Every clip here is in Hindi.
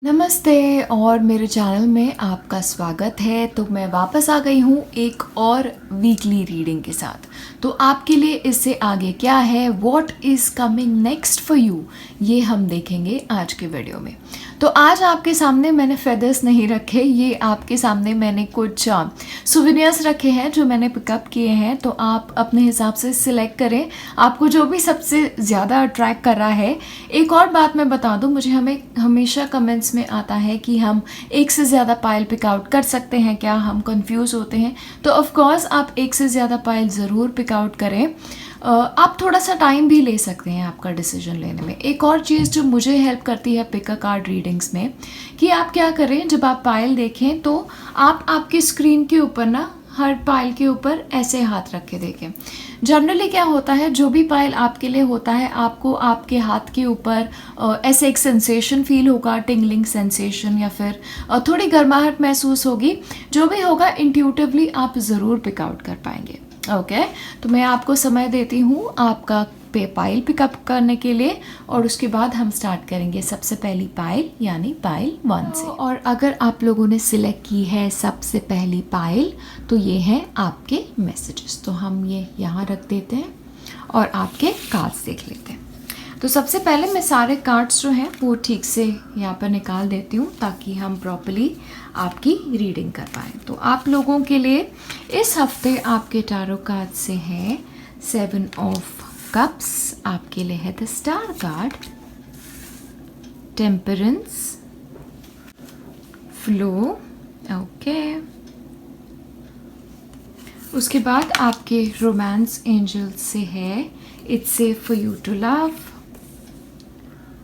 नमस्ते और मेरे चैनल में आपका स्वागत है। तो मैं वापस आ गई हूँ एक और वीकली रीडिंग के साथ। तो आपके लिए इससे आगे क्या है, what is coming next for you, ये हम देखेंगे आज के वीडियो में। तो आज आपके सामने मैंने फेदर्स नहीं रखे, ये आपके सामने मैंने कुछ सुवेनियर्स रखे हैं जो मैंने पिकअप किए हैं। तो आप अपने हिसाब से सिलेक्ट करें, आपको जो भी सबसे ज़्यादा अट्रैक्ट कर रहा है। एक और बात मैं बता दूं, मुझे हमेशा कमेंट्स में आता है कि हम एक से ज़्यादा पायल पिक आउट कर सकते हैं क्या, हम कंफ्यूज होते हैं। तो ऑफ कोर्स आप एक से ज़्यादा पायल ज़रूर पिक आउट करें। आप थोड़ा सा टाइम भी ले सकते हैं आपका डिसीजन लेने में। एक और चीज़ जो मुझे हेल्प करती है पिक अ कार्ड रीडिंग्स में, कि आप क्या करें, जब आप पायल देखें तो आप आपकी स्क्रीन के ऊपर ना हर पायल के ऊपर ऐसे हाथ रख के देखें। जनरली क्या होता है, जो भी पायल आपके लिए होता है, आपको आपके हाथ के ऊपर ऐसे एक सेंसेशन फील होगा, टिंगलिंग सेंसेशन, या फिर थोड़ी गर्माहट महसूस होगी। जो भी होगा इंट्यूटिवली आप ज़रूर पिक आउट कर पाएंगे। ओके, तो मैं आपको समय देती हूँ आपका पायल पिकअप करने के लिए, और उसके बाद हम स्टार्ट करेंगे सबसे पहली पायल यानी पायल 1 से। और अगर आप लोगों ने सिलेक्ट की है सबसे पहली पायल, तो ये हैं आपके मैसेजेस। तो हम ये यहाँ रख देते हैं और आपके कार्ड्स देख लेते हैं। तो सबसे पहले मैं सारे कार्ड्स जो हैं वो ठीक से यहाँ पर निकाल देती हूँ ताकि हम प्रॉपर्ली आपकी रीडिंग कर पाएँ। तो आप लोगों के लिए इस हफ्ते आपके टैरो कार्ड से है 7 ऑफ कप्स, आपके लिए है the star card, temperance, flow, okay. उसके बाद आपके रोमांस एंजल से है it's safe for you to love,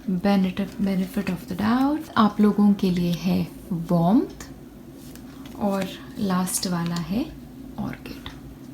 benefit of the doubt. आप लोगों के लिए है वार्मथ, और लास्ट वाला है ऑर्किड।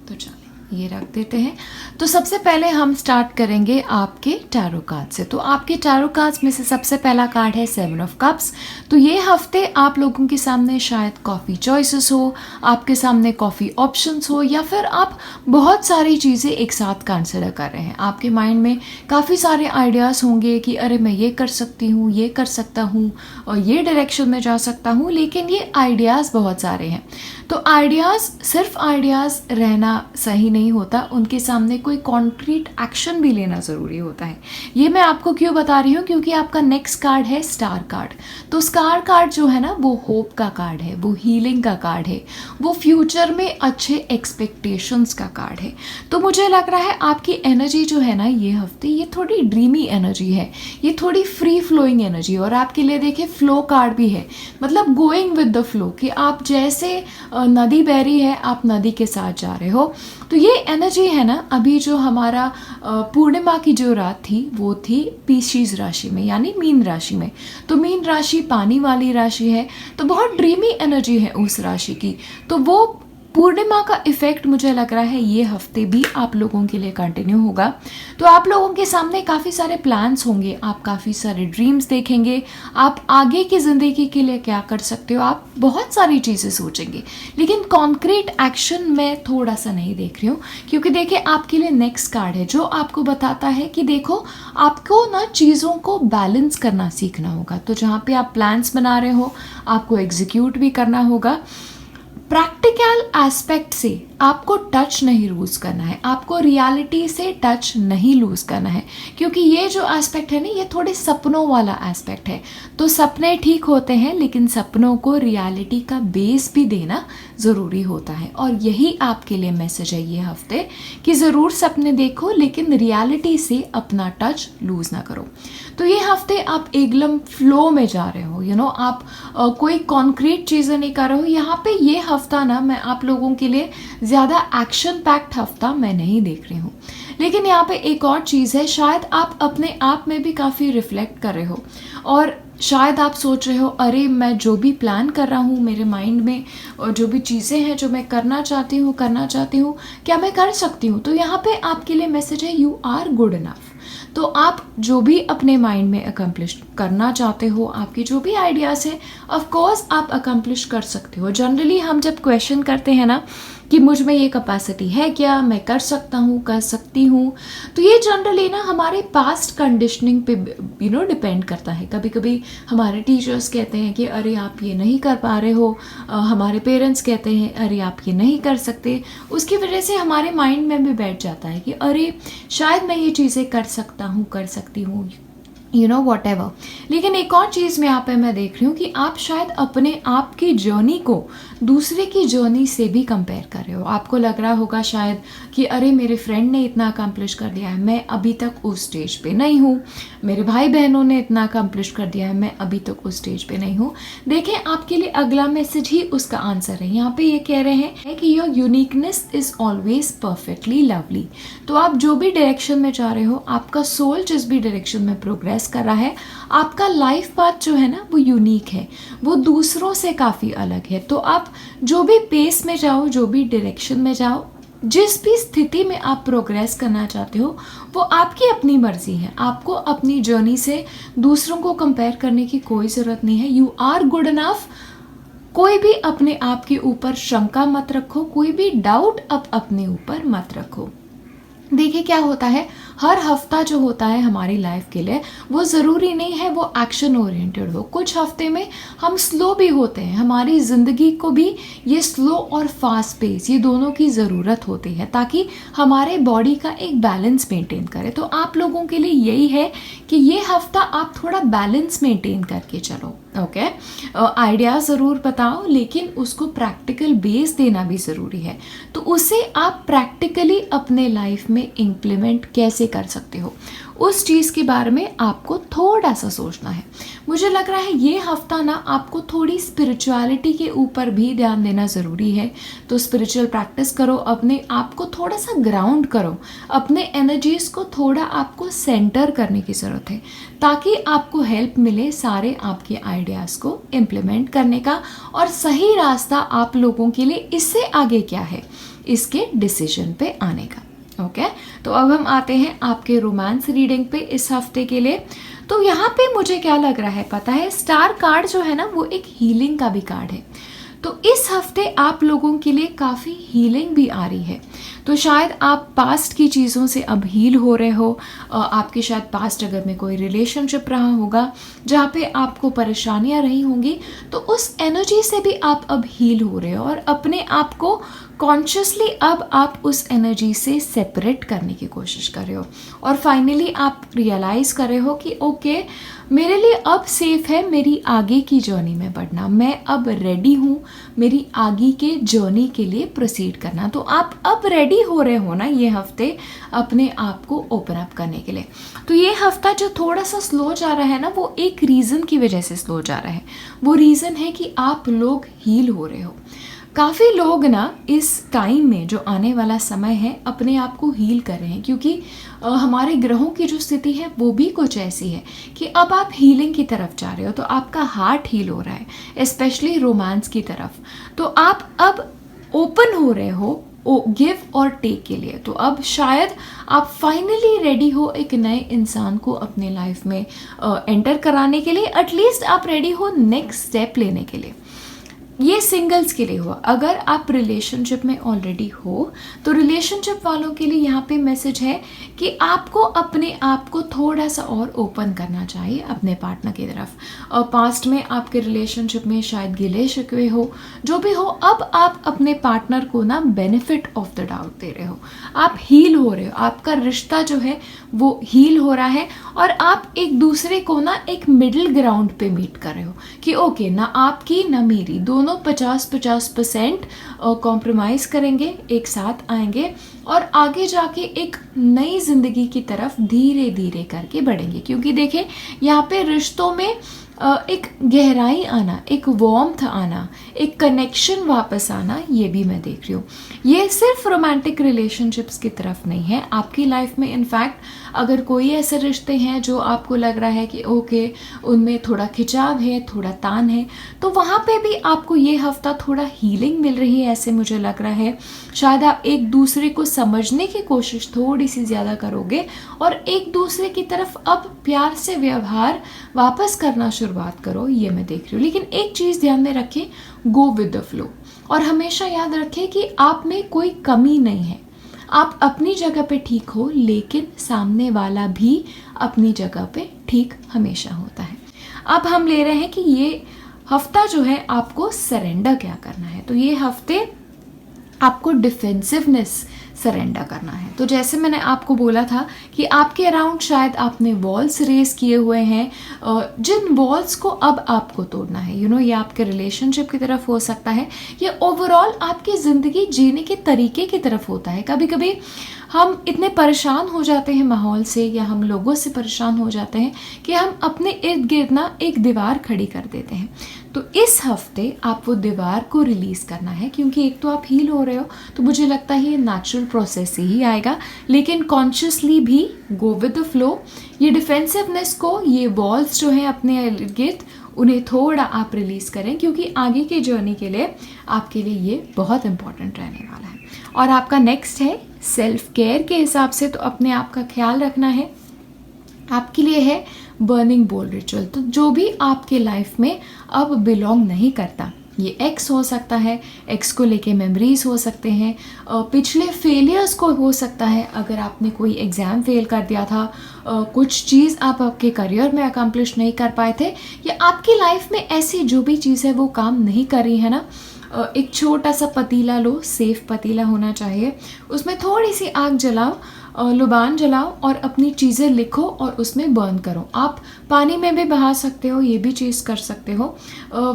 तो चलिए ये रख देते हैं। तो सबसे पहले हम स्टार्ट करेंगे आपके टैरो कार्ड से। तो आपके टैरो कार्ड्स में से सबसे पहला कार्ड है 7 ऑफ कप्स। तो ये हफ्ते आप लोगों के सामने शायद कॉफ़ी चॉइसेस हो, आपके सामने कॉफ़ी ऑप्शंस हो, या फिर आप बहुत सारी चीज़ें एक साथ कंसिडर कर रहे हैं। आपके माइंड में काफ़ी सारे आइडियाज़ होंगे कि अरे मैं ये कर सकती हूँ, ये कर सकता हूँ, और ये डायरेक्शन में जा सकता हूँ, लेकिन ये आइडियाज़ बहुत सारे हैं। तो आइडियाज़ सिर्फ आइडियाज़ रहना सही नहीं होता, उनके सामने कोई कॉन्क्रीट एक्शन भी लेना ज़रूरी होता है। ये मैं आपको क्यों बता रही हूँ, क्योंकि आपका नेक्स्ट कार्ड है स्टार कार्ड। तो स्टार कार्ड जो है ना, वो होप का कार्ड है, वो हीलिंग का कार्ड है, वो फ्यूचर में अच्छे एक्सपेक्टेशंस का कार्ड है। तो मुझे लग रहा है आपकी एनर्जी जो है ना ये हफ्ते, ये थोड़ी ड्रीमी एनर्जी है, ये थोड़ी फ्री फ्लोइंग एनर्जी। और आपके लिए देखिए फ्लो कार्ड भी है, मतलब गोइंग विद द फ्लो, कि आप जैसे नदी बह रही है, आप नदी के साथ जा रहे हो। तो ये एनर्जी है ना, अभी जो हमारा पूर्णिमा की जो रात थी वो थी पिशीज राशि में, यानी मीन राशि में। तो मीन राशि पानी वाली राशि है, तो बहुत ड्रीमी एनर्जी है उस राशि की। तो वो पूर्णिमा का इफेक्ट मुझे लग रहा है ये हफ्ते भी आप लोगों के लिए कंटिन्यू होगा। तो आप लोगों के सामने काफ़ी सारे प्लान्स होंगे, आप काफ़ी सारे ड्रीम्स देखेंगे, आप आगे की ज़िंदगी के लिए क्या कर सकते हो, आप बहुत सारी चीज़ें सोचेंगे। लेकिन कॉन्क्रीट एक्शन मैं थोड़ा सा नहीं देख रही हूँ, क्योंकि देखिए आपके लिए नेक्स्ट कार्ड है जो आपको बताता है कि देखो आपको ना चीज़ों को बैलेंस करना सीखना होगा। तो जहाँ पे आप प्लान्स बना रहे हो, आपको एग्जीक्यूट भी करना होगा। प्रैक्टिकल एस्पेक्ट से आपको टच नहीं लूज़ करना है, आपको रियलिटी से टच नहीं लूज़ करना है, क्योंकि ये जो एस्पेक्ट है ना, ये थोड़े सपनों वाला एस्पेक्ट है। तो सपने ठीक होते हैं, लेकिन सपनों को रियलिटी का बेस भी देना ज़रूरी होता है। और यही आपके लिए मैसेज है ये हफ्ते, कि ज़रूर सपने देखो, लेकिन रियलिटी से अपना टच लूज़ ना करो। तो ये हफ्ते आप एकदम फ्लो में जा रहे हो, आप कोई कॉन्क्रीट चीज़ें नहीं कर रहे हो। यहाँ पे ये हफ्ता ना, मैं आप लोगों के लिए ज़्यादा एक्शन पैक्ड हफ्ता मैं नहीं देख रही हूँ। लेकिन यहाँ पे एक और चीज़ है, शायद आप अपने आप में भी काफ़ी रिफ्लेक्ट कर रहे हो, और शायद आप सोच रहे हो अरे मैं जो भी प्लान कर रहा हूँ मेरे माइंड में, और जो भी चीज़ें हैं जो मैं करना चाहती हूँ, क्या मैं कर सकती हूँ। तो यहाँ पे आपके लिए मैसेज है यू आर गुड इनफ। तो आप जो भी अपने माइंड में अकम्प्लिश करना चाहते हो, आपकी जो भी आइडियाज़ है, ऑफ कोर्स आप अकम्प्लिश कर सकते हो। जनरली हम जब क्वेश्चन करते हैं ना कि मुझ में ये कैपेसिटी है क्या, मैं कर सकता हूँ, कर सकती हूँ। तो ये जनरली ना हमारे पास्ट कंडीशनिंग पे डिपेंड करता है। कभी कभी हमारे टीचर्स कहते हैं कि अरे आप ये नहीं कर पा रहे हो, हमारे पेरेंट्स कहते हैं अरे आप ये नहीं कर सकते। उसकी वजह से हमारे माइंड में भी बैठ जाता है कि अरे शायद मैं ये चीज़ें कर सकता हूँ, कर सकती हूँ, वॉट एवर। लेकिन एक और चीज़ में यहाँ पे मैं देख रही हूँ कि आप शायद अपने आप की जर्नी को दूसरे की जर्नी से भी कंपेयर कर रहे हो। आपको लग रहा होगा शायद कि अरे मेरे फ्रेंड ने इतना अकम्प्लिश कर दिया है, मैं अभी तक उस स्टेज पे नहीं हूँ। मेरे भाई बहनों ने इतना अकम्प्लिश कर दिया है, मैं अभी तक उस स्टेज पे नहीं हूँ। देखें, आपके लिए अगला मैसेज ही उसका आंसर है। यहाँ पे ये कह रहे हैं कि your uniqueness is always perfectly lovely. तो आप जो भी डायरेक्शन में जा रहे हो, आपका सोल जिस भी डायरेक्शन में प्रोग्रेस कर रहा है, आपका लाइफ पाथ जो है ना वो यूनिक है, वो दूसरों से काफ़ी अलग है। तो आप जो भी पेस में जाओ, जो भी डायरेक्शन में जाओ, जिस भी स्थिति में आप प्रोग्रेस करना चाहते हो, वो आपकी अपनी मर्जी है। आपको अपनी जर्नी से दूसरों को कंपेयर करने की कोई ज़रूरत नहीं है। You are good enough. कोई भी अपने आप के ऊपर शंका मत रखो, कोई भी डाउट अब अपने ऊपर मत रखो। देखिए क्या होता है, हर हफ्ता जो होता है हमारी लाइफ के लिए, वो ज़रूरी नहीं है वो एक्शन ओरिएंटेड हो। कुछ हफ्ते में हम स्लो भी होते हैं। हमारी ज़िंदगी को भी ये स्लो और फास्ट पेस, ये दोनों की ज़रूरत होती है ताकि हमारे बॉडी का एक बैलेंस मेंटेन करे। तो आप लोगों के लिए यही है कि ये हफ्ता आप थोड़ा बैलेंस मेंटेन करके चलो। ओके, आइडिया ज़रूर बताओ, लेकिन उसको प्रैक्टिकल बेस देना भी ज़रूरी है। तो उसे आप प्रैक्टिकली अपने लाइफ में इम्प्लीमेंट कैसे कर सकते हो, उस चीज़ के बारे में आपको थोड़ा सा सोचना है। मुझे लग रहा है ये हफ्ता ना आपको थोड़ी स्पिरिचुअलिटी के ऊपर भी ध्यान देना ज़रूरी है। तो स्पिरिचुअल प्रैक्टिस करो, अपने आप को थोड़ा सा ग्राउंड करो, अपने एनर्जीज़ को थोड़ा आपको सेंटर करने की ज़रूरत है ताकि आपको हेल्प मिले सारे आपके आइडियाज़ को इम्प्लीमेंट करने का। और सही रास्ता आप लोगों के लिए इससे आगे क्या है, इसके डिसीजन पे आने का। ओके, तो अब हम आते हैं आपके रोमांस रीडिंग पे इस हफ्ते के लिए। तो यहाँ पे मुझे क्या लग रहा है पता है, स्टार कार्ड जो है ना वो एक हीलिंग का भी कार्ड है। तो इस हफ्ते आप लोगों के लिए काफ़ी हीलिंग भी आ रही है। तो शायद आप पास्ट की चीज़ों से अब हील हो रहे हो। आपके शायद पास्ट अगर में कोई रिलेशनशिप रहा होगा जहाँ पे आपको परेशानियाँ रही होंगी, तो उस एनर्जी से भी आप अब हील हो रहे हो और अपने आप को कॉन्शियसली अब आप उस एनर्जी से सेपरेट करने की कोशिश कर रहे हो। और फाइनली आप रियलाइज़ कर रहे हो कि ओके, मेरे लिए अब सेफ है मेरी आगे की जर्नी में बढ़ना। मैं अब रेडी हूँ मेरी आगे के जर्नी के लिए प्रोसीड करना। तो आप अब रेडी हो रहे हो ना ये हफ्ते अपने आप को ओपन अप करने के लिए। तो ये हफ्ता जो थोड़ा सा स्लो जा रहा है ना, वो एक रीज़न की वजह से स्लो जा रहा है। वो रीज़न है कि आप लोग हील हो रहे हो। काफ़ी लोग ना इस टाइम में जो आने वाला समय है अपने आप को हील कर रहे हैं, क्योंकि हमारे ग्रहों की जो स्थिति है वो भी कुछ ऐसी है कि अब आप हीलिंग की तरफ जा रहे हो। तो आपका हार्ट हील हो रहा है, स्पेशली रोमांस की तरफ। तो आप अब ओपन हो रहे हो गिव और टेक के लिए। तो अब शायद आप फाइनली रेडी हो एक नए इंसान को अपने लाइफ में एंटर कराने के लिए। एटलीस्ट आप रेडी हो नेक्स्ट स्टेप लेने के लिए। ये सिंगल्स के लिए हुआ। अगर आप रिलेशनशिप में ऑलरेडी हो तो रिलेशनशिप वालों के लिए यहाँ पे मैसेज है कि आपको अपने आप को थोड़ा सा और ओपन करना चाहिए अपने पार्टनर की तरफ। और पास्ट में आपके रिलेशनशिप में शायद गिले शिकवे हो, जो भी हो, अब आप अपने पार्टनर को ना बेनिफिट ऑफ द डाउट दे रहे हो। आप हील हो रहे हो, आपका रिश्ता जो है वो हील हो रहा है और आप एक दूसरे को ना एक मिडिल ग्राउंड पे मीट कर रहे हो कि ओके, ना आपकी ना मेरी, दोनों 50-50% कॉम्प्रोमाइज़ करेंगे, एक साथ आएंगे और आगे जाके एक नई ज़िंदगी की तरफ धीरे धीरे करके बढ़ेंगे। क्योंकि देखें यहाँ पे रिश्तों में एक गहराई आना, एक वार्मथ आना, एक कनेक्शन वापस आना, ये भी मैं देख रही हूँ। ये सिर्फ रोमांटिक रिलेशनशिप्स की तरफ नहीं है, आपकी लाइफ में इनफैक्ट अगर कोई ऐसे रिश्ते हैं जो आपको लग रहा है कि ओके उनमें थोड़ा खिंचाव है, थोड़ा तान है, तो वहाँ पे भी आपको ये हफ्ता थोड़ा हीलिंग मिल रही है, ऐसे मुझे लग रहा है। शायद आप एक दूसरे को समझने की कोशिश थोड़ी सी ज़्यादा करोगे और एक दूसरे की तरफ अब प्यार से व्यवहार वापस करना शुरू शुरुआत करो, ये मैं देख रही हूँ। लेकिन एक चीज़ ध्यान में रखें, गो विद द फ्लो, और हमेशा याद रखें कि आप में कोई कमी नहीं है। आप अपनी जगह पे ठीक हो, लेकिन सामने वाला भी अपनी जगह पे ठीक हमेशा होता है। अब हम ले रहे हैं कि ये हफ्ता जो है आपको सरेंडर क्या करना है। तो ये हफ्ते आपको डिफेंसिवनेस सरेंडर करना है। तो जैसे मैंने आपको बोला था कि आपके अराउंड शायद आपने वॉल्स रेस किए हुए हैं, जिन वॉल्स को अब आपको तोड़ना है। ये आपके रिलेशनशिप की तरफ हो सकता है, ये ओवरऑल आपकी ज़िंदगी जीने के तरीके की तरफ होता है। कभी कभी हम इतने परेशान हो जाते हैं माहौल से, या हम लोगों से परेशान हो जाते हैं कि हम अपने इर्द गिर्द ना एक दीवार खड़ी कर देते हैं। तो इस हफ्ते आप वो दीवार को रिलीज़ करना है, क्योंकि एक तो आप हील हो रहे हो, तो मुझे लगता है ये नेचुरल प्रोसेस से ही आएगा, लेकिन कॉन्शियसली भी गो विद द फ्लो। ये डिफेंसिवनेस को, ये वॉल्स जो हैं अपने इर्द गिर्द, उन्हें थोड़ा आप रिलीज़ करें, क्योंकि आगे की जर्नी के लिए आपके लिए ये बहुत इंपॉर्टेंट रहने वाला है। और आपका नेक्स्ट है सेल्फ केयर के हिसाब से, तो अपने आप का ख्याल रखना है। आपके लिए है बर्निंग बोल रिचुअल। तो जो भी आपके लाइफ में अब बिलोंग नहीं करता, ये एक्स हो सकता है, एक्स को लेके मेमोरीज हो सकते हैं, पिछले फेलियर्स को हो सकता है, अगर आपने कोई एग्ज़ाम फेल कर दिया था, कुछ चीज़ आप आपके करियर में अकम्प्लिश नहीं कर पाए थे, या आपकी लाइफ में ऐसी जो भी चीज़ है वो काम नहीं कर रही है ना, एक छोटा सा पतीला लो, सेफ पतीला होना चाहिए, उसमें थोड़ी सी आग जलाओ, लुबान जलाओ और अपनी चीज़ें लिखो और उसमें बर्न करो। आप पानी में भी बहा सकते हो, ये भी चीज़ कर सकते हो।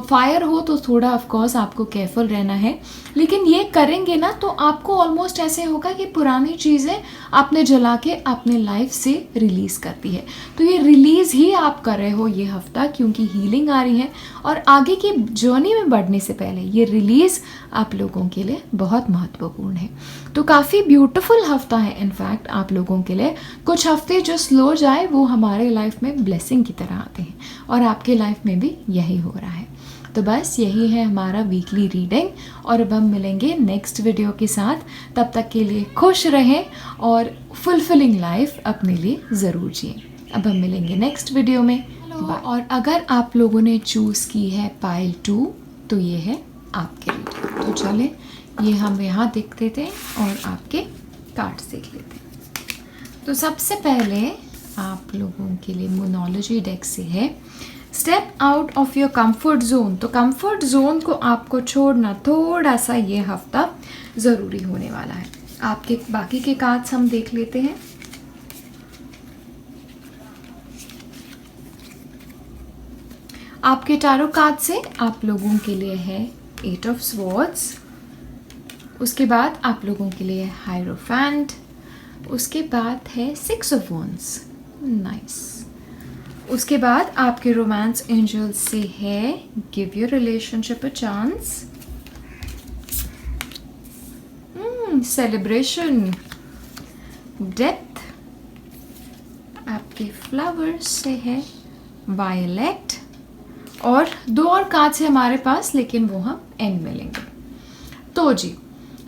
फायर हो तो थोड़ा ऑफ कोर्स आपको केयरफुल रहना है, लेकिन ये करेंगे ना तो आपको ऑलमोस्ट ऐसे होगा कि पुरानी चीज़ें आपने जला के अपने लाइफ से रिलीज़ करती है। तो ये रिलीज़ ही आप कर रहे हो ये हफ्ता, क्योंकि हीलिंग आ रही है और आगे की जर्नी में बढ़ने से पहले ये रिलीज़ आप लोगों के लिए बहुत महत्वपूर्ण है। तो काफ़ी ब्यूटीफुल हफ्ता है इनफैक्ट आप लोगों के लिए। कुछ हफ्ते जो स्लो जाए वो हमारे लाइफ में ब्लेसिंग की तरह आते हैं, और आपके लाइफ में भी यही हो रहा है। तो बस यही है हमारा वीकली रीडिंग, और अब हम मिलेंगे नेक्स्ट वीडियो के साथ। तब तक के लिए खुश रहें और फुलफिलिंग लाइफ अपने लिए ज़रूर जिए। अब हम मिलेंगे नेक्स्ट वीडियो में। और अगर आप लोगों ने चूज़ की है पाइल 2, तो ये है आपके रीडिंग। तो चले ये हम यहाँ देखते थे और आपके कार्ड्स देख लेते हैं। तो सबसे पहले आप लोगों के लिए मोनोलॉजी डेक से है step out of your comfort zone. तो कंफर्ट जोन को आपको छोड़ना थोड़ा सा ये हफ्ता ज़रूरी होने वाला है। आपके बाकी के कार्ड्स हम देख लेते हैं। आपके टैरो कार्ड से आप लोगों के लिए है 8 ऑफ स्वॉर्ड्स, उसके बाद आप लोगों के लिए हायरोफेंट, उसके बाद है 6 ऑफ वॉन्ड्स, नाइस। उसके बाद आपके रोमांस एंजल से है give your relationship a chance, celebration, death. आपके फ्लावर्स से है वायलेट, और 2 और कार्ड्स है हमारे पास, लेकिन वो हम एंड में लेंगे। तो जी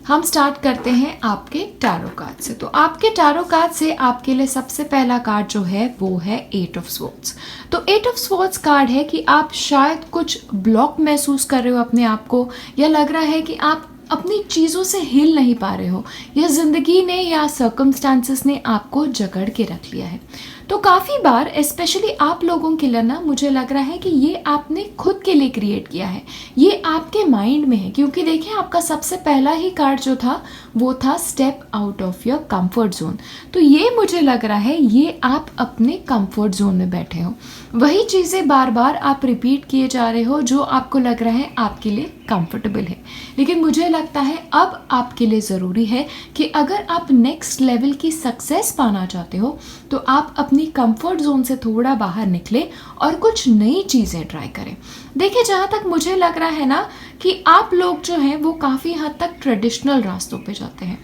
हम स्टार्ट करते हैं आपके टैरो कार्ड से। तो आपके टैरो कार्ड से आपके लिए सबसे पहला कार्ड जो है वो है 8 ऑफ स्वॉर्ड्स। तो 8 ऑफ स्वॉर्ड्स कार्ड है कि आप शायद कुछ ब्लॉक महसूस कर रहे हो अपने आप को, या लग रहा है कि आप अपनी चीज़ों से हिल नहीं पा रहे हो, या ज़िंदगी ने या सर्कमस्टांसेस ने आपको जकड़ के रख लिया है। तो काफ़ी बार स्पेशली आप लोगों के लिए ना मुझे लग रहा है कि ये आपने खुद के लिए क्रिएट किया है, ये आपके माइंड में है। क्योंकि देखिए आपका सबसे पहला ही कार्ड जो था वो था step out of your comfort zone. तो ये मुझे लग रहा है ये आप अपने कंफर्ट जोन में बैठे हो, वही चीज़ें बार बार आप रिपीट किए जा रहे हो जो आपको लग रहा है आपके लिए कंफर्टेबल है। लेकिन मुझे लगता है अब आपके लिए ज़रूरी है कि अगर आप नेक्स्ट लेवल की सक्सेस पाना चाहते हो तो आप अपनी कंफर्ट जोन से थोड़ा बाहर निकले और कुछ नई चीज़ें ट्राई करें। देखिए जहाँ तक मुझे लग रहा है ना कि आप लोग जो हैं वो काफ़ी हद तक ट्रेडिशनल रास्तों पे जाते हैं,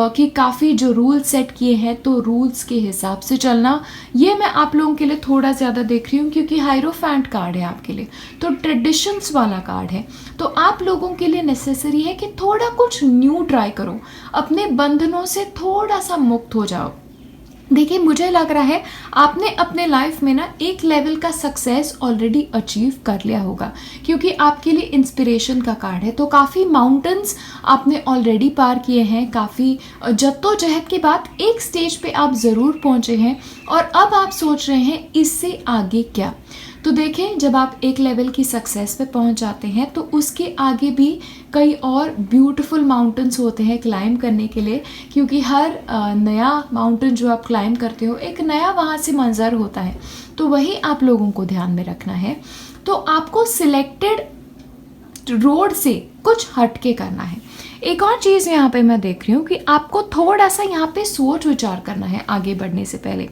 कि काफ़ी जो रूल्स सेट किए हैं तो रूल्स के हिसाब से चलना, ये मैं आप लोगों के लिए थोड़ा ज़्यादा देख रही हूँ। क्योंकि हायरोफेंट कार्ड है आपके लिए, तो ट्रेडिशंस वाला कार्ड है। तो आप लोगों के लिए नेसेसरी है कि थोड़ा कुछ न्यू ट्राई करो, अपने बंधनों से थोड़ा सा मुक्त हो जाओ। देखिए मुझे लग रहा है आपने अपने लाइफ में ना एक लेवल का सक्सेस ऑलरेडी अचीव कर लिया होगा, क्योंकि आपके लिए इंस्पिरेशन का कार्ड है। तो काफ़ी माउंटेन्स आपने ऑलरेडी पार किए हैं, काफ़ी जद्दोजहद के बाद एक स्टेज पे आप ज़रूर पहुंचे हैं और अब आप सोच रहे हैं इससे आगे क्या। तो देखें, जब आप एक लेवल की सक्सेस पे पहुंच जाते हैं तो उसके आगे भी कई और ब्यूटीफुल माउंटेन्स होते हैं क्लाइंब करने के लिए, क्योंकि हर नया माउंटेन जो आप क्लाइंब करते हो एक नया वहाँ से मंजर होता है। तो वही आप लोगों को ध्यान में रखना है। तो आपको सिलेक्टेड रोड से कुछ हटके करना है। एक और चीज़ यहाँ पे मैं देख रही हूँ कि आपको थोड़ा सा यहाँ पे सोच विचार करना है आगे बढ़ने से पहले,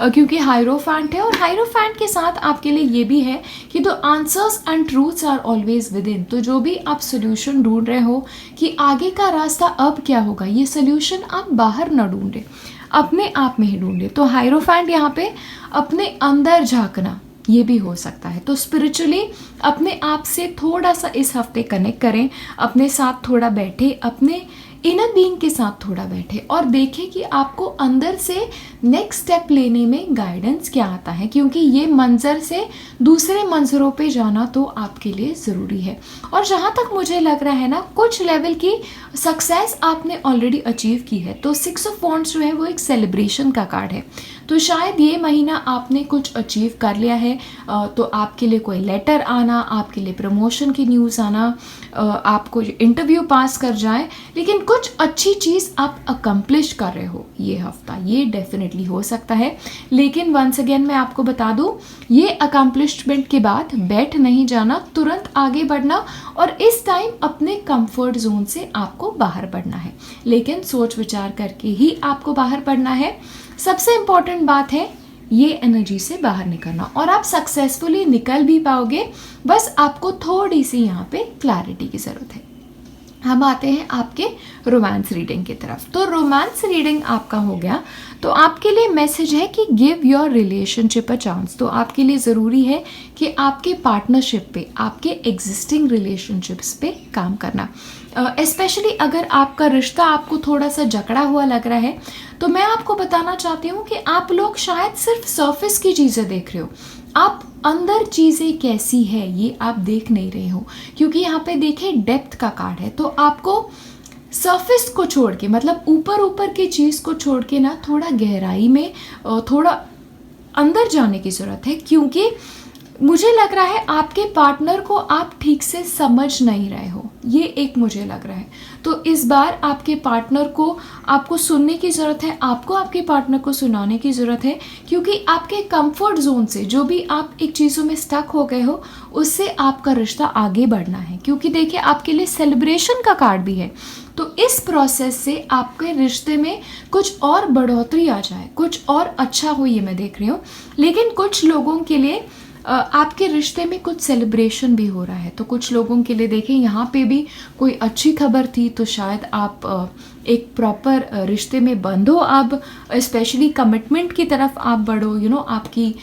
क्योंकि हायरोफेंट है और हायरोफेंट के साथ आपके लिए ये भी है कि the answers and truths are always within. तो जो भी आप सोल्यूशन ढूंढ रहे हो कि आगे का रास्ता अब क्या होगा, ये सोल्यूशन आप बाहर ना ढूंढे, अपने आप में ही ढूंढे। तो हायरोफेंट यहाँ पे अपने अंदर झांकना ये भी हो सकता है। तो स्पिरिचुअली अपने आप से थोड़ा सा इस हफ्ते कनेक्ट करें, अपने साथ थोड़ा बैठे, अपने इनर बीइंग के साथ थोड़ा बैठे और देखें कि आपको अंदर से नेक्स्ट स्टेप लेने में गाइडेंस क्या आता है, क्योंकि ये मंजर से दूसरे मंजरों पे जाना तो आपके लिए ज़रूरी है। और जहाँ तक मुझे लग रहा है ना, कुछ लेवल की सक्सेस आपने ऑलरेडी अचीव की है। तो 6 ऑफ वॉन्ड्स जो है वो एक सेलिब्रेशन का कार्ड है। तो शायद ये महीना आपने कुछ अचीव कर लिया है, तो आपके लिए कोई लेटर आना, आपके लिए प्रमोशन की न्यूज़ आना, आपको इंटरव्यू पास कर जाए, लेकिन कुछ अच्छी चीज़ आप अकम्प्लिश कर रहे हो ये हफ्ता, ये डेफिनेटली हो सकता है। लेकिन वंस अगेन मैं आपको बता दूं, ये अकम्प्लिशमेंट के बाद बैठ नहीं जाना, तुरंत आगे बढ़ना और इस टाइम अपने कंफर्ट जोन से आपको बाहर बढ़ना है, लेकिन सोच विचार करके ही आपको बाहर बढ़ना है। सबसे इम्पॉर्टेंट बात है ये एनर्जी से बाहर निकलना, और आप सक्सेसफुली निकल भी पाओगे, बस आपको थोड़ी सी यहाँ पे क्लैरिटी की ज़रूरत है। हम आते हैं आपके रोमांस रीडिंग की तरफ। तो रोमांस रीडिंग आपका हो गया, तो आपके लिए मैसेज है कि give your relationship a chance. तो आपके लिए ज़रूरी है कि आपके पार्टनरशिप पे, आपके एग्जिस्टिंग रिलेशनशिप्स पे काम करना। स्पेशली अगर आपका रिश्ता आपको थोड़ा सा जकड़ा हुआ लग रहा है, तो मैं आपको बताना चाहती हूँ कि आप लोग शायद सिर्फ सरफेस की चीज़ें देख रहे हो, आप अंदर चीज़ें कैसी है ये आप देख नहीं रहे हो, क्योंकि यहाँ पे देखिए डेप्थ का कार्ड है। तो आपको सरफेस को छोड़ के, मतलब ऊपर ऊपर की चीज़ को छोड़ के ना थोड़ा गहराई में, थोड़ा अंदर जाने की ज़रूरत है, क्योंकि मुझे लग रहा है आपके पार्टनर को आप ठीक से समझ नहीं रहे हो, ये एक मुझे लग रहा है। तो इस बार आपके पार्टनर को आपको सुनने की ज़रूरत है, आपको आपके पार्टनर को सुनाने की ज़रूरत है, क्योंकि आपके कंफर्ट जोन से जो भी आप एक चीज़ों में स्टक हो गए हो, उससे आपका रिश्ता आगे बढ़ना है। क्योंकि देखिए आपके लिए सेलिब्रेशन का कार्ड भी है, तो इस प्रोसेस से आपके रिश्ते में कुछ और बढ़ोतरी आ जाए, कुछ और अच्छा हो, ये मैं देख रही हूँ। लेकिन कुछ लोगों के लिए आपके रिश्ते में कुछ सेलिब्रेशन भी हो रहा है। तो कुछ लोगों के लिए देखें यहाँ पे भी कोई अच्छी खबर थी, तो शायद आप एक प्रॉपर रिश्ते में बंधो, अब स्पेशली कमिटमेंट की तरफ आप बढ़ो, आपकी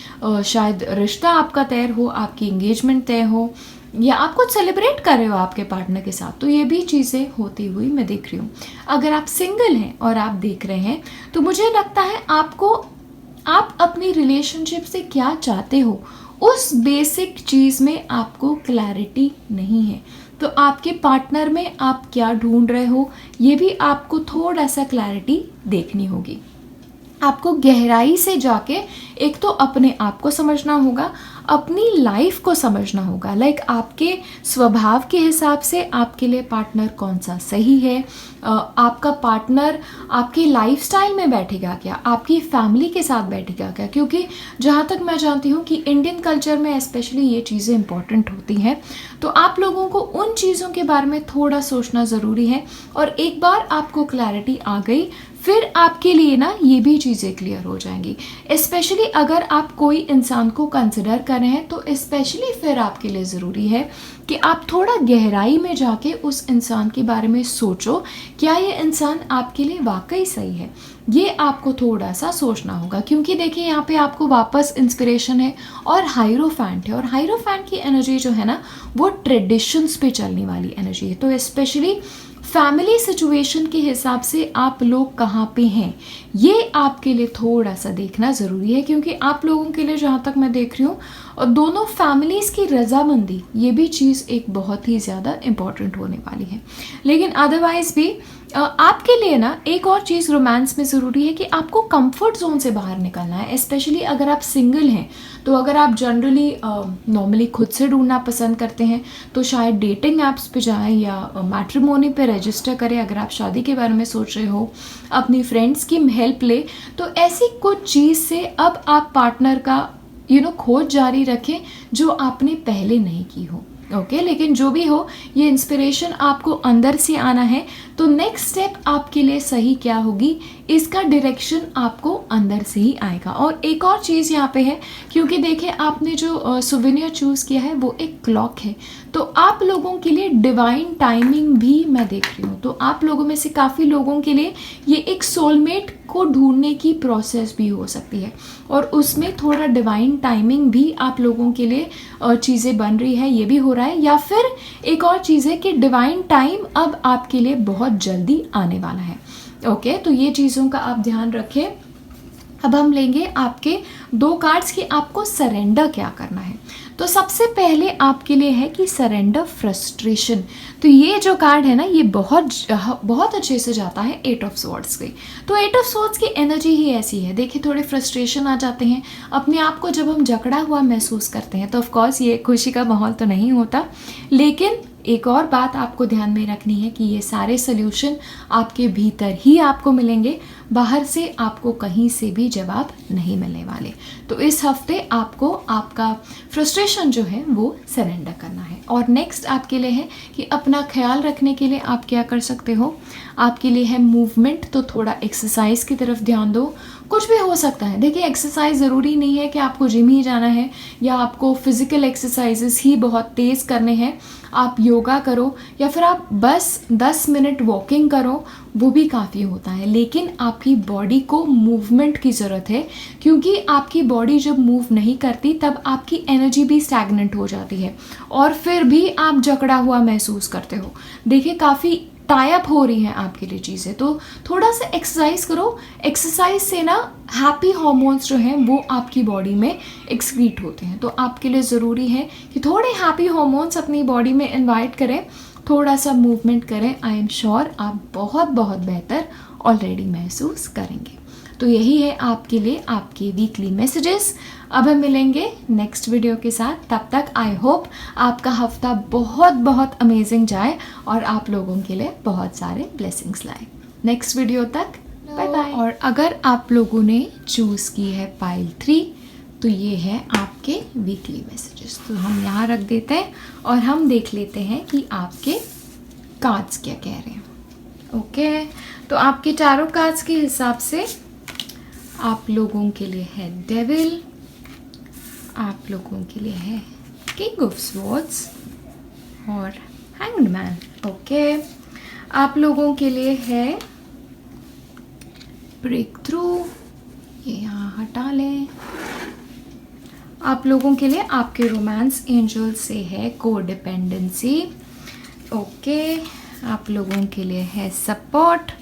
शायद रिश्ता आपका तय हो, आपकी एंगेजमेंट तय हो, या आप कुछ सेलिब्रेट कर रहे हो आपके पार्टनर के साथ। तो ये भी चीज़ें होती हुई मैं देख रही हूँ। अगर आप सिंगल हैं और आप देख रहे हैं, तो मुझे लगता है आप अपनी रिलेशनशिप से क्या चाहते हो, उस बेसिक चीज़ में आपको क्लैरिटी नहीं है। तो आपके पार्टनर में आप क्या ढूंढ रहे हो, ये भी आपको थोड़ा सा क्लैरिटी देखनी होगी। आपको गहराई से जाके एक तो अपने आप को समझना होगा, अपनी लाइफ को समझना होगा, लाइक आपके स्वभाव के हिसाब से आपके लिए पार्टनर कौन सा सही है, आपका पार्टनर आपके लाइफस्टाइल में बैठेगा क्या, आपकी फैमिली के साथ बैठेगा क्या, क्योंकि जहाँ तक मैं जानती हूँ कि इंडियन कल्चर में स्पेशली ये चीज़ें इंपॉर्टेंट होती हैं। तो आप लोगों को उन चीज़ों के बारे में थोड़ा सोचना ज़रूरी है, और एक बार आपको क्लैरिटी आ गई, फिर आपके लिए ना ये भी चीज़ें क्लियर हो जाएंगी। स्पेशली अगर आप कोई इंसान को कंसिडर कर रहे हैं, तो स्पेशली फिर आपके लिए ज़रूरी है कि आप थोड़ा गहराई में जाके उस इंसान के बारे में सोचो, क्या ये इंसान आपके लिए वाकई सही है। ये आपको थोड़ा सा सोचना होगा, क्योंकि देखिए यहाँ पे आपको वापस इंस्पिरेशन है और हायरोफेंट है, और हायरोफेंट की एनर्जी जो है ना, वो ट्रेडिशंस पे चलने वाली एनर्जी है। तो स्पेशली फैमिली सिचुएशन के हिसाब से आप लोग कहाँ पे हैं, ये आपके लिए थोड़ा सा देखना ज़रूरी है, क्योंकि आप लोगों के लिए जहाँ तक मैं देख रही हूँ, और दोनों फैमिलीज़ की रजामंदी, ये भी चीज़ एक बहुत ही ज़्यादा इम्पॉर्टेंट होने वाली है। लेकिन अदरवाइज़ भी आपके लिए ना एक और चीज़ रोमांस में ज़रूरी है कि आपको कंफर्ट जोन से बाहर निकलना है। स्पेशली अगर आप सिंगल हैं, तो अगर आप जनरली नॉर्मली खुद से ढूंढना पसंद करते हैं तो शायद डेटिंग ऐप्स पे जाएं या मैट्रिमोनी पे रजिस्टर करें। अगर आप शादी के बारे में सोच रहे हो, अपनी फ्रेंड्स की हेल्प ले, तो ऐसी कुछ चीज़ से अब आप पार्टनर का खोज जारी रखें जो आपने पहले नहीं की हो। ओके, लेकिन जो भी हो, ये इंस्पिरेशन आपको अंदर से आना है। तो नेक्स्ट स्टेप आपके लिए सही क्या होगी, इसका डायरेक्शन आपको अंदर से ही आएगा। और एक और चीज़ यहाँ पे है, क्योंकि देखिए आपने जो सुवेनियर चूज़ किया है वो एक क्लॉक है, तो आप लोगों के लिए डिवाइन टाइमिंग भी मैं देख रही हूँ। तो आप लोगों में से काफ़ी लोगों के लिए ये एक सोलमेट को ढूंढने की प्रोसेस भी हो सकती है, और उसमें थोड़ा डिवाइन टाइमिंग भी आप लोगों के लिए चीज़ें बन रही है, ये भी हो रहा है। या फिर एक और चीज़ है कि डिवाइन टाइम अब आपके लिए बहुत जल्दी आने वाला है। ओके, तो ये चीज़ों का आप ध्यान रखें। अब हम लेंगे आपके 2 कार्ड्स की आपको सरेंडर क्या करना है। तो सबसे पहले आपके लिए है कि सरेंडर फ्रस्ट्रेशन। तो ये जो कार्ड है ना, ये बहुत अच्छे से जाता है 8 ऑफ स्वॉर्ड्स की। तो 8 ऑफ स्वॉर्ड्स की एनर्जी ही ऐसी है। देखिए, थोड़े फ्रस्ट्रेशन आ जाते हैं अपने आप को, जब हम जकड़ा हुआ महसूस करते हैं तो ऑफ कोर्स ये खुशी का माहौल तो नहीं होता। लेकिन एक और बात आपको ध्यान में रखनी है कि ये सारे सल्यूशन आपके भीतर ही आपको मिलेंगे, बाहर से आपको कहीं से भी जवाब नहीं मिलने वाले। तो इस हफ्ते आपको आपका फ्रस्ट्रेशन जो है वो सरेंडर करना है। और नेक्स्ट आपके लिए है कि अपना ख्याल रखने के लिए आप क्या कर सकते हो। आपके लिए है मूवमेंट, तो थोड़ा एक्सरसाइज की तरफ ध्यान दो। कुछ भी हो सकता है, देखिए एक्सरसाइज ज़रूरी नहीं है कि आपको जिम ही जाना है या आपको फिजिकल एक्सरसाइजेस ही बहुत तेज़ करने हैं। आप योगा करो या फिर आप बस 10 मिनट वॉकिंग करो, वो भी काफ़ी होता है। लेकिन आपकी बॉडी को मूवमेंट की ज़रूरत है, क्योंकि आपकी बॉडी जब मूव नहीं करती तब आपकी एनर्जी भी स्टैग्नेंट हो जाती है और फिर भी आप जकड़ा हुआ महसूस करते हो। देखिए, काफ़ी टाइप हो रही हैं आपके लिए चीज़ें, तो थोड़ा सा एक्सरसाइज करो। एक्सरसाइज से ना हैप्पी हार्मोन्स जो हैं वो आपकी बॉडी में एक्सक्रीट होते हैं। तो आपके लिए ज़रूरी है कि थोड़े हैप्पी हार्मोन्स अपनी बॉडी में इन्वाइट करें, थोड़ा सा मूवमेंट करें। आई एम श्योर आप बहुत बहुत बेहतर ऑलरेडी महसूस करेंगे। तो यही है आपके लिए आपके वीकली मैसेजेस। अब हम मिलेंगे नेक्स्ट वीडियो के साथ। तब तक आई होप आपका हफ्ता बहुत बहुत अमेजिंग जाए और आप लोगों के लिए बहुत सारे ब्लेसिंग्स लाए। नेक्स्ट वीडियो तक बाय बाय। और अगर आप लोगों ने चूज़ की है पाइल 3, तो ये है आपके वीकली मैसेजेस। तो हम यहाँ रख देते हैं और हम देख लेते हैं कि आपके कार्ड्स क्या कह रहे हैं। ओके, तो आपके टारो कार्ड्स के हिसाब से आप लोगों के लिए है डेविल, आप लोगों के लिए है किंग ऑफ स्वॉर्ड्स और हैंग्ड मैन। ओके, आप लोगों के लिए है ब्रेक थ्रू, ये यहाँ हटा लें। आप लोगों के लिए आपके रोमांस एंजल से है कोडिपेंडेंसी। ओके, आप लोगों के लिए है सपोर्ट,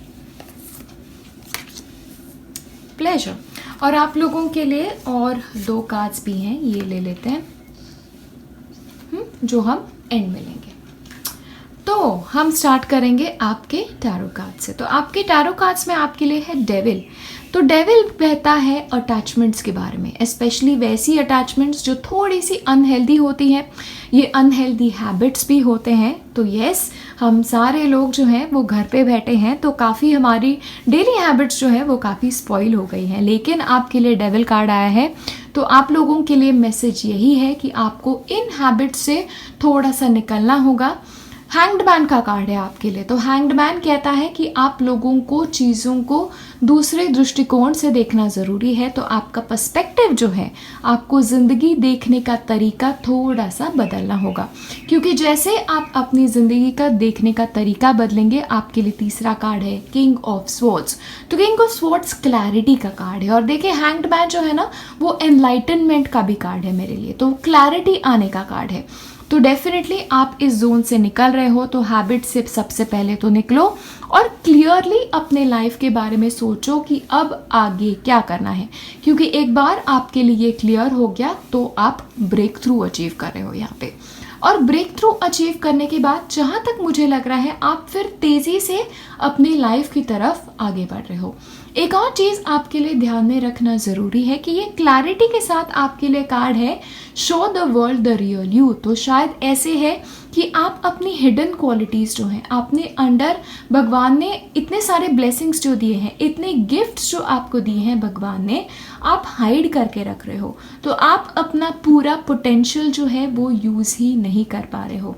प्लेजर। और आप लोगों के लिए और 2 कार्ड्स भी हैं, ये ले लेते हैं जो हम एंड में लेंगे। तो हम स्टार्ट करेंगे आपके टैरो कार्ड से। तो आपके टैरो कार्ड्स में आपके लिए है डेविल। तो डेविल कहता है अटैचमेंट्स के बारे में, स्पेशली वैसी अटैचमेंट्स जो थोड़ी सी अनहेल्दी होती हैं। ये अनहेल्दी हैबिट्स भी होते हैं। तो यस, हम सारे लोग जो हैं वो घर पे बैठे हैं, तो काफ़ी हमारी डेली हैबिट्स जो है वो काफ़ी स्पॉइल हो गई हैं। लेकिन आपके लिए डेविल कार्ड आया है, तो आप लोगों के लिए मैसेज यही है कि आपको इन हैबिट्स से थोड़ा सा निकलना होगा। हैंग्ड मैन का कार्ड है आपके लिए। तो हैंग्ड मैन कहता है कि आप लोगों को चीज़ों को दूसरे दृष्टिकोण से देखना ज़रूरी है। तो आपका पर्सपेक्टिव जो है, आपको ज़िंदगी देखने का तरीका थोड़ा सा बदलना होगा, क्योंकि जैसे आप अपनी ज़िंदगी का देखने का तरीका बदलेंगे। आपके लिए तीसरा कार्ड है किंग ऑफ स्वॉर्ड्स। तो किंग ऑफ स्वॉर्ड्स क्लैरिटी का कार्ड है। और देखिए, हैंग्ड मैन जो है ना, वो एनलाइटनमेंट का भी कार्ड है मेरे लिए, तो क्लैरिटी आने का कार्ड है। तो डेफिनेटली आप इस जोन से निकल रहे हो, तो हैबिट से सबसे पहले तो निकलो और क्लियरली अपने लाइफ के बारे में सोचो कि अब आगे क्या करना है, क्योंकि एक बार आपके लिए ये क्लियर हो गया तो आप ब्रेक थ्रू अचीव कर रहे हो यहाँ पे। और ब्रेक थ्रू अचीव करने के बाद जहाँ तक मुझे लग रहा है आप फिर तेज़ी से अपनी लाइफ की तरफ आगे बढ़ रहे हो। एक और चीज़ आपके लिए ध्यान में रखना ज़रूरी है कि ये क्लैरिटी के साथ आपके लिए कार्ड है show the world the real you. तो शायद ऐसे है कि आप अपनी हिडन क्वालिटीज़ जो हैं, आपने अंडर भगवान ने इतने सारे ब्लेसिंग्स जो दिए हैं, इतने गिफ्ट्स जो आपको दिए हैं भगवान ने, आप हाइड करके रख रहे हो। तो आप अपना पूरा पोटेंशियल जो है वो यूज़ ही नहीं कर पा रहे हो।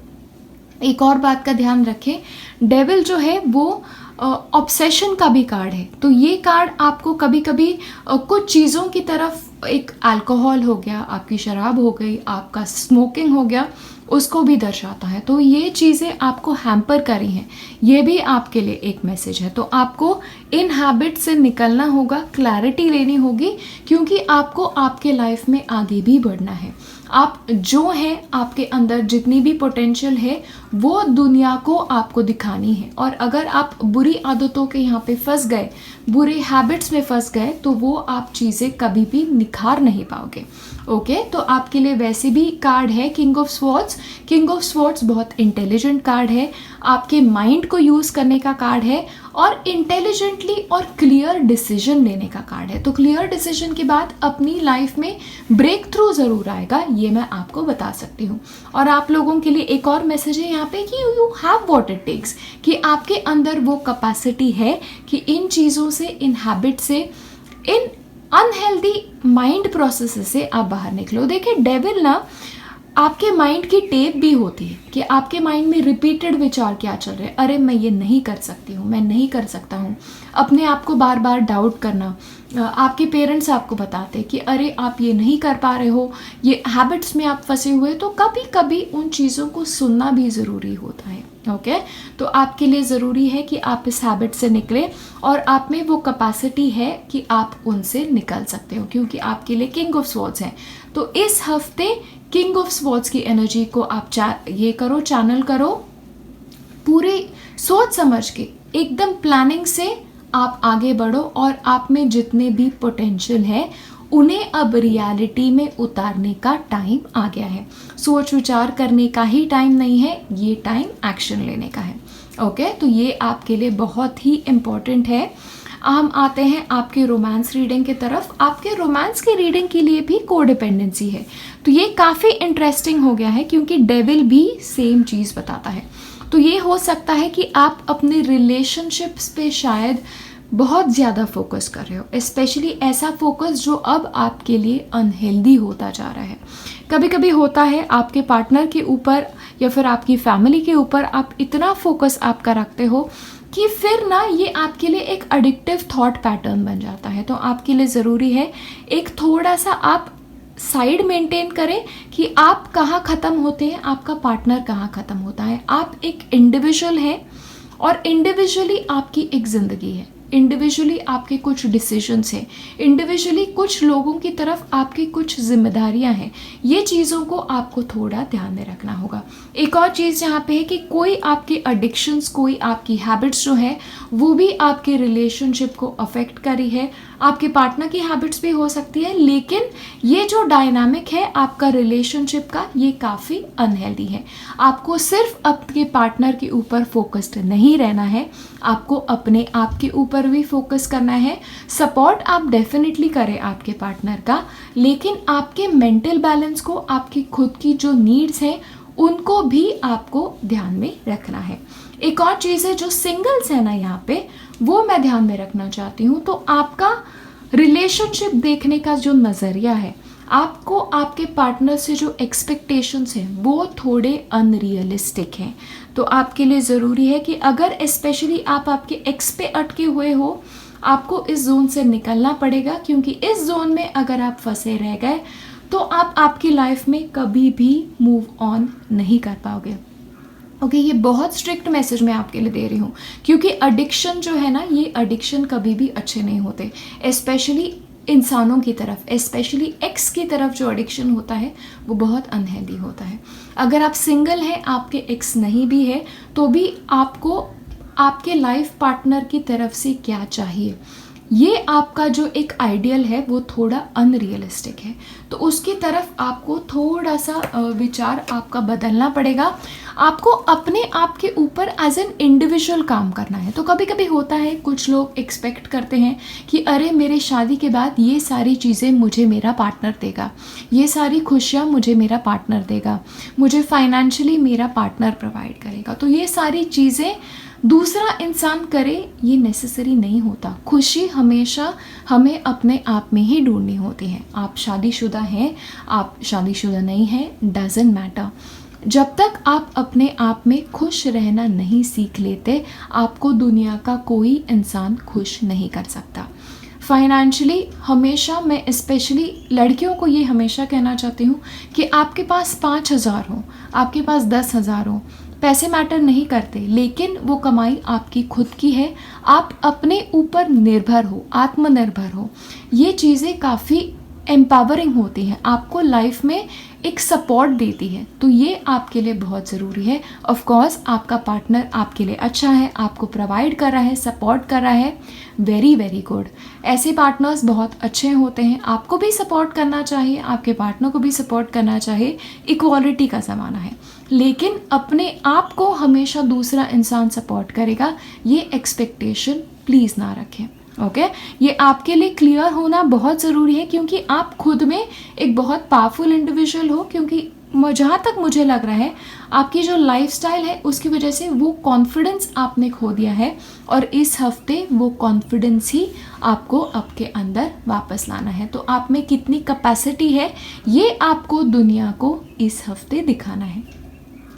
एक और बात का ध्यान रखें, डेविल जो है वो ऑब्सेशन का भी कार्ड है। तो ये कार्ड आपको कभी कभी कुछ चीज़ों की तरफ, एक अल्कोहल हो गया, आपकी शराब हो गई, आपका स्मोकिंग हो गया, उसको भी दर्शाता है। तो ये चीज़ें आपको हैम्पर करी हैं, ये भी आपके लिए एक मैसेज है। तो आपको इन हैबिट से निकलना होगा, क्लैरिटी लेनी होगी, क्योंकि आपको आपके लाइफ में आगे भी बढ़ना है। आप जो हैं, आपके अंदर जितनी भी पोटेंशियल है वो दुनिया को आपको दिखानी है। और अगर आप बुरी आदतों के यहाँ पे फंस गए, बुरे हैबिट्स में फंस गए, तो वो आप चीज़ें कभी भी निखार नहीं पाओगे। ओके, तो आपके लिए वैसे भी कार्ड है king of swords. King of swords बहुत इंटेलिजेंट कार्ड है, आपके माइंड को यूज़ करने का कार्ड है और इंटेलिजेंटली और क्लियर डिसीजन लेने का कार्ड है। तो क्लियर डिसीजन के बाद अपनी लाइफ में ब्रेक थ्रू ज़रूर आएगा, ये मैं आपको बता सकती हूँ। और आप लोगों के लिए एक और मैसेज है यहाँ पे कि you have what it takes, कि आपके अंदर वो कैपेसिटी है कि इन चीज़ों से, इन हैबिट से, इन अनहेल्दी माइंड प्रोसेस से आप बाहर निकलो। देखिए, डेविल ना आपके माइंड की टेप भी होती है कि आपके माइंड में रिपीटेड विचार क्या चल रहे हैं। अरे मैं ये नहीं कर सकती हूँ, मैं नहीं कर सकता हूँ, अपने आप को बार बार डाउट करना। आपके पेरेंट्स आपको बताते हैं कि अरे आप ये नहीं कर पा रहे हो, ये हैबिट्स में आप फंसे हुए। तो कभी कभी उन चीज़ों को सुनना भी ज़रूरी होता है। ओके, तो आपके लिए ज़रूरी है कि आप इस हैबिट से निकलें और आप में वो कैपेसिटी है कि आप उनसे निकल सकते हो, क्योंकि आपके लिए किंग ऑफ स्वॉर्ड्स हैं। तो इस हफ्ते किंग ऑफ स्वॉर्ड्स की एनर्जी को आप ये करो, चैनल करो, पूरे सोच समझ के, एकदम प्लानिंग से आप आगे बढ़ो और आप में जितने भी पोटेंशियल है उन्हें अब रियलिटी में उतारने का टाइम आ गया है। सोच विचार करने का ही टाइम नहीं है, ये टाइम एक्शन लेने का है। ओके, तो ये आपके लिए बहुत ही इम्पोर्टेंट है। हम आते हैं आपके रोमांस रीडिंग की तरफ। आपके रोमांस की रीडिंग के लिए भी कोडिपेंडेंसी है, तो ये काफ़ी इंटरेस्टिंग हो गया है, क्योंकि डेविल भी सेम चीज़ बताता है। तो ये हो सकता है कि आप अपने रिलेशनशिप्स पे शायद बहुत ज़्यादा फोकस कर रहे हो, स्पेशली ऐसा फोकस जो अब आपके लिए अनहेल्दी होता जा रहा है। कभी कभी होता है आपके पार्टनर के ऊपर या फिर आपकी फैमिली के ऊपर आप इतना फोकस आपका रखते हो कि फिर ना ये आपके लिए एक एडिक्टिव थॉट पैटर्न बन जाता है। तो आपके लिए ज़रूरी है एक थोड़ा सा आप साइड मेंटेन करें कि आप कहाँ ख़त्म होते हैं, आपका पार्टनर कहाँ ख़त्म होता है। आप एक इंडिविजुअल हैं और इंडिविजुअली आपकी एक ज़िंदगी है, इंडिविजुअली आपके कुछ डिसीजंस हैं, इंडिविजुअली कुछ लोगों की तरफ आपकी कुछ जिम्मेदारियां हैं। ये चीज़ों को आपको थोड़ा ध्यान में रखना होगा। एक और चीज़ यहाँ पे है कि कोई आपके एडिक्शंस, कोई आपकी हैबिट्स जो है वो भी आपके रिलेशनशिप को अफेक्ट करी है। आपके पार्टनर की हैबिट्स भी हो सकती है, लेकिन ये जो डायनामिक है आपका रिलेशनशिप का, ये काफ़ी अनहेल्दी है। आपको सिर्फ आपके पार्टनर के ऊपर फोकस्ड नहीं रहना है, आपको अपने आप के ऊपर भी फोकस करना है। सपोर्ट आप डेफिनेटली करें आपके पार्टनर का, लेकिन आपके मेंटल बैलेंस को, आपकी खुद की जो नीड्स हैं उनको भी आपको ध्यान में रखना है। एक और चीज़ है जो सिंगल्स है ना यहाँ पे, वो मैं ध्यान में रखना चाहती हूँ। तो आपका रिलेशनशिप देखने का जो नज़रिया है, आपको आपके पार्टनर से जो एक्सपेक्टेशंस हैं वो थोड़े अनरियलिस्टिक हैं। तो आपके लिए ज़रूरी है कि अगर स्पेशली आप आपके एक्स पे अटके हुए हो, आपको इस जोन से निकलना पड़ेगा, क्योंकि इस जोन में अगर आप फंसे रह गए तो आप आपकी लाइफ में कभी भी मूव ऑन नहीं कर पाओगे। ओके, ये बहुत स्ट्रिक्ट मैसेज मैं आपके लिए दे रही हूँ, क्योंकि एडिक्शन जो है ना, ये एडिक्शन कभी भी अच्छे नहीं होते। स्पेशली इंसानों की तरफ, स्पेशली एक्स की तरफ जो एडिक्शन होता है वो बहुत अनहेल्दी होता है। अगर आप सिंगल हैं, आपके एक्स नहीं भी है, तो भी आपको आपके लाइफ पार्टनर की तरफ से क्या चाहिए, ये आपका जो एक आइडियल है वो थोड़ा अनरियलिस्टिक है। तो उसकी तरफ आपको थोड़ा सा विचार आपका बदलना पड़ेगा। आपको अपने आप के ऊपर एज एन इंडिविजुअल काम करना है। तो कभी कभी होता है, कुछ लोग एक्सपेक्ट करते हैं कि अरे मेरे शादी के बाद ये सारी चीज़ें मुझे मेरा पार्टनर देगा, ये सारी खुशियाँ मुझे मेरा पार्टनर देगा, मुझे फाइनेंशियली मेरा पार्टनर प्रोवाइड करेगा। तो ये सारी चीज़ें दूसरा इंसान करे, ये नेसेसरी नहीं होता। खुशी हमेशा हमें अपने आप में ही ढूंढनी होती है। आप शादीशुदा हैं, आप शादीशुदा नहीं हैं, डजेंट मैटर। जब तक आप अपने आप में खुश रहना नहीं सीख लेते, आपको दुनिया का कोई इंसान खुश नहीं कर सकता। फाइनेंशियली हमेशा मैं स्पेशली लड़कियों को ये हमेशा कहना चाहती हूँ कि आपके पास 5,000 हो, आपके पास 10,000 हो, पैसे मैटर नहीं करते, लेकिन वो कमाई आपकी खुद की है। आप अपने ऊपर निर्भर हो, आत्मनिर्भर हो। ये चीज़ें काफ़ी एम्पावरिंग होती हैं, आपको लाइफ में एक सपोर्ट देती है। तो ये आपके लिए बहुत ज़रूरी है। ऑफ कोर्स आपका पार्टनर आपके लिए अच्छा है, आपको प्रोवाइड कर रहा है, सपोर्ट कर रहा है, वेरी वेरी गुड। ऐसे पार्टनर्स बहुत अच्छे होते हैं। आपको भी सपोर्ट करना चाहिए, आपके पार्टनर को भी सपोर्ट करना चाहिए। इक्वालिटी का ज़माना है, लेकिन अपने आप को हमेशा दूसरा इंसान सपोर्ट करेगा, ये एक्सपेक्टेशन प्लीज़ ना रखें। ओके ये आपके लिए क्लियर होना बहुत ज़रूरी है, क्योंकि आप खुद में एक बहुत पावरफुल इंडिविजुअल हो। क्योंकि जहाँ तक मुझे लग रहा है, आपकी जो लाइफस्टाइल है उसकी वजह से वो कॉन्फिडेंस आपने खो दिया है, और इस हफ्ते वो कॉन्फिडेंस ही आपको आपके अंदर वापस लाना है। तो आप में कितनी कैपेसिटी है, ये आपको दुनिया को इस हफ्ते दिखाना है,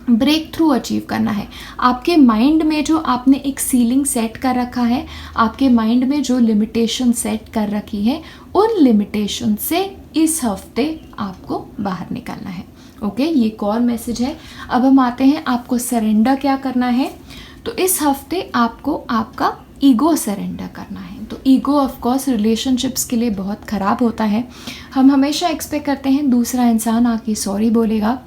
ब्रेक थ्रू अचीव करना है। आपके माइंड में जो आपने एक सीलिंग सेट कर रखा है, आपके माइंड में जो लिमिटेशन सेट कर रखी है, उन लिमिटेशन से इस हफ्ते आपको बाहर निकलना है। ओके ये कॉल मैसेज है। अब हम आते हैं आपको सरेंडर क्या करना है। तो इस हफ्ते आपको आपका ईगो सरेंडर करना है। तो ईगो ऑफ कोर्स रिलेशनशिप्स के लिए बहुत ख़राब होता है। हम हमेशा एक्सपेक्ट करते हैं दूसरा इंसान आके सॉरी बोलेगा,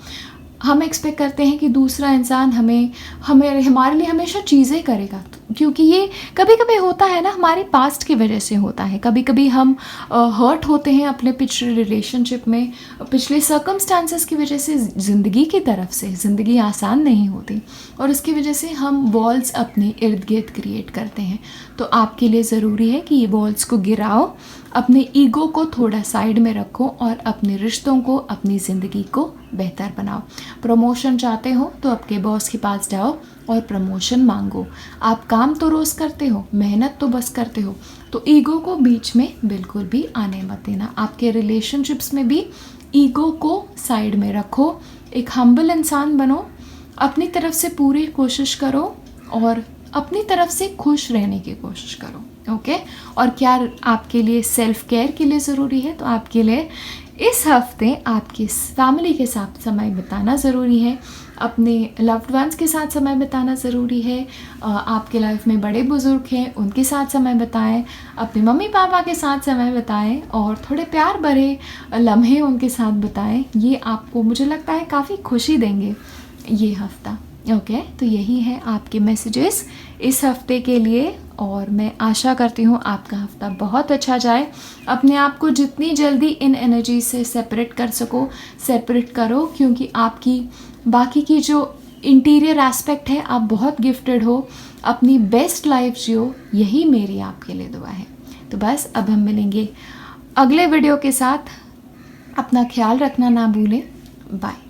हम एक्सपेक्ट करते हैं कि दूसरा इंसान हमारे लिए हमेशा चीज़ें करेगा, क्योंकि ये कभी कभी होता है ना, हमारे पास्ट की वजह से होता है। कभी कभी हम हर्ट होते हैं अपने पिछले रिलेशनशिप में, पिछले सर्कमस्टांसेस की वजह से, ज़िंदगी की तरफ से। ज़िंदगी आसान नहीं होती, और उसकी वजह से हम वॉल्स अपने इर्द गिर्द क्रिएट करते हैं। तो आपके लिए ज़रूरी है कि ये वॉल्स को गिराओ, अपने ईगो को थोड़ा साइड में रखो, और अपने रिश्तों को, अपनी ज़िंदगी को बेहतर बनाओ। प्रमोशन चाहते हो तो आपके बॉस के पास जाओ और प्रमोशन मांगो। आप काम तो रोज़ करते हो, मेहनत तो बस करते हो, तो ईगो को बीच में बिल्कुल भी आने मत देना। आपके रिलेशनशिप्स में भी ईगो को साइड में रखो, एक हम्बल इंसान बनो, अपनी तरफ से पूरी कोशिश करो, और अपनी तरफ से खुश रहने की कोशिश करो। ओके और क्या आपके लिए सेल्फ केयर के लिए ज़रूरी है, तो आपके लिए इस हफ्ते आपकी फैमिली के साथ समय बिताना ज़रूरी है, अपने लव्ड वंस के साथ समय बिताना ज़रूरी है। आपके लाइफ में बड़े बुज़ुर्ग हैं, उनके साथ समय बिताएं, अपने मम्मी पापा के साथ समय बिताएं, और थोड़े प्यार भरे लम्हे उनके साथ बिताएं। ये आपको, मुझे लगता है, काफ़ी खुशी देंगे ये हफ्ता। ओके तो यही है आपके मैसेजेस इस हफ्ते के लिए, और मैं आशा करती हूँ आपका हफ्ता बहुत अच्छा जाए। अपने आप को जितनी जल्दी इन एनर्जी से सेपरेट कर सको सेपरेट करो, क्योंकि आपकी बाकी की जो इंटीरियर एस्पेक्ट है, आप बहुत गिफ्टेड हो। अपनी बेस्ट लाइफ जियो, यही मेरी आपके लिए दुआ है। तो बस अब हम मिलेंगे अगले वीडियो के साथ। अपना ख्याल रखना ना भूलें। बाय।